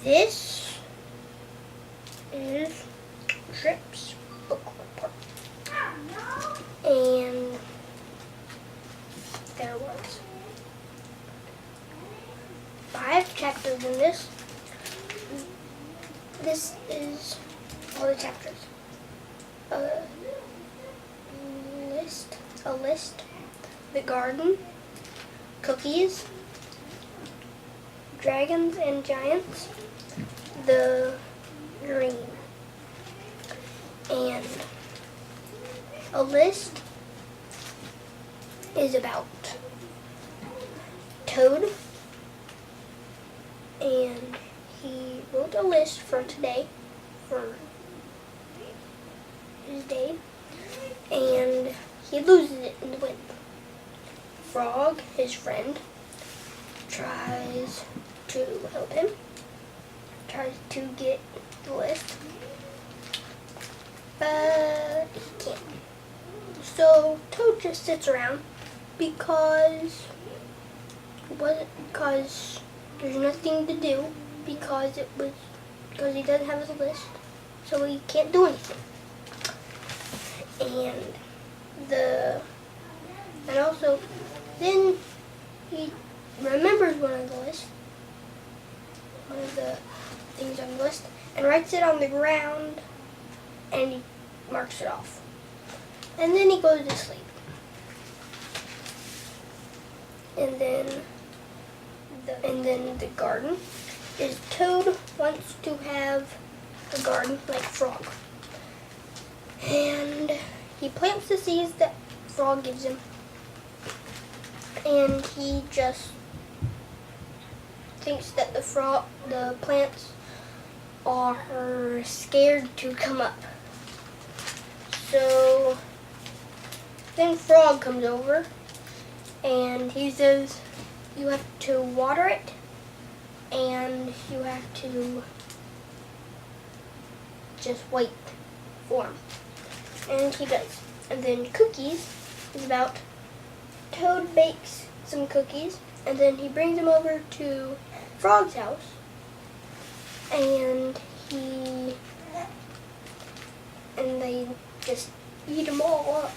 This is Trip's book report. And there was 5 chapters in this. This is all the chapters. A list, the garden, cookies, dragons and giants, the dream, and a list is about Toad, and he wrote a list for today, for his day, and he loses it in the wind. Frog, his friend, tries to help him, tries to get the list, but he can't. So Toad just sits around because there's nothing to do, because he doesn't have his list, so he can't do anything. And also then he remembers one of the things on the list, and writes it on the ground, and he marks it off. And then he goes to sleep. And then the garden is Toad wants to have a garden like Frog. And he plants the seeds that Frog gives him. And he just thinks that the plants are scared to come up. So then Frog comes over and he says, you have to water it, and you have to just wait for him. And he does. And then cookies is about Toad bakes some cookies, and then he brings them over to Frog's house, and they just eat them all up.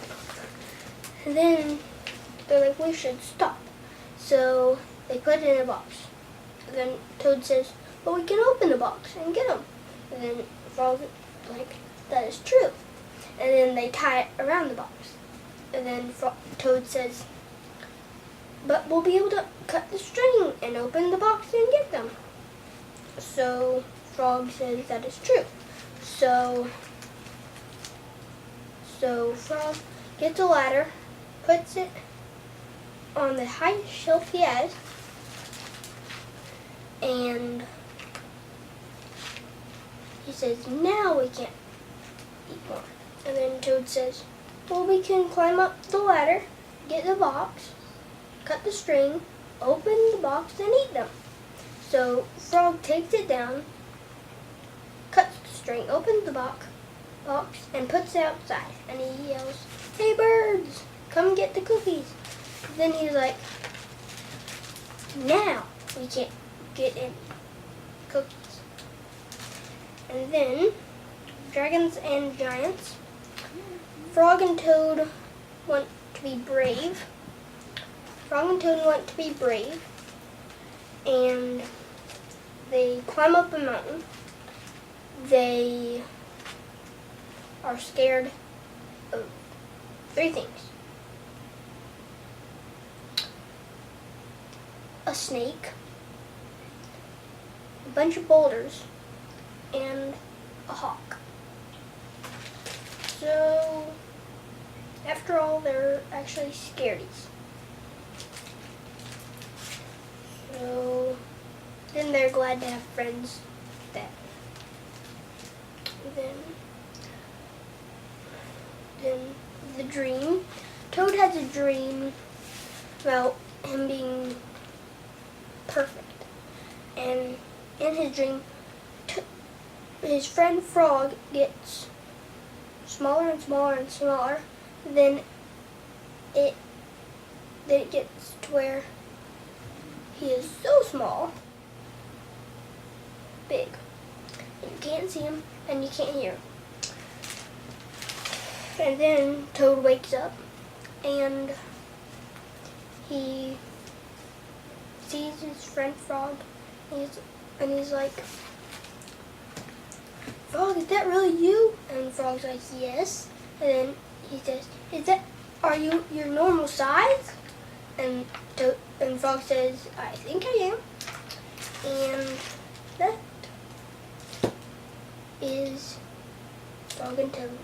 And then they're like, we should stop. So they put it in a box. And then Toad says, well, we can open the box and get them. And then Frog's like, that is true. And then they tie it around the box. And then Toad says, but we'll be able to cut the string and open the box and get them. So Frog says that is true. So Frog gets a ladder, puts it on the highest shelf he has, and he says, now we can't eat more. And then Toad says, well, we can climb up the ladder, get the box, cut the string, open the box, and eat them. So Frog takes it down, cuts the string, opens the box, and puts it outside. And he yells, hey birds, come get the cookies. Then he's like, now we can't get any cookies. And then dragons and giants. Frog and Toad want to be brave. And they climb up a mountain. They are scared of 3 things. A snake, a bunch of boulders, and a hawk. So, after all, they're actually scaredies. So, then they're glad to have friends that. Then the dream. Toad has a dream about him being perfect. And in his dream, his friend Frog gets smaller and smaller and smaller. Then it gets to where he is so small big. And you can't see him and you can't hear him. And then Toad wakes up and he sees his friend Frog and he's like, Frog, is that really you? And Frog's like, yes. And then he says, are you your normal size? And Frog says, I think I am. And that is Frog and Toad.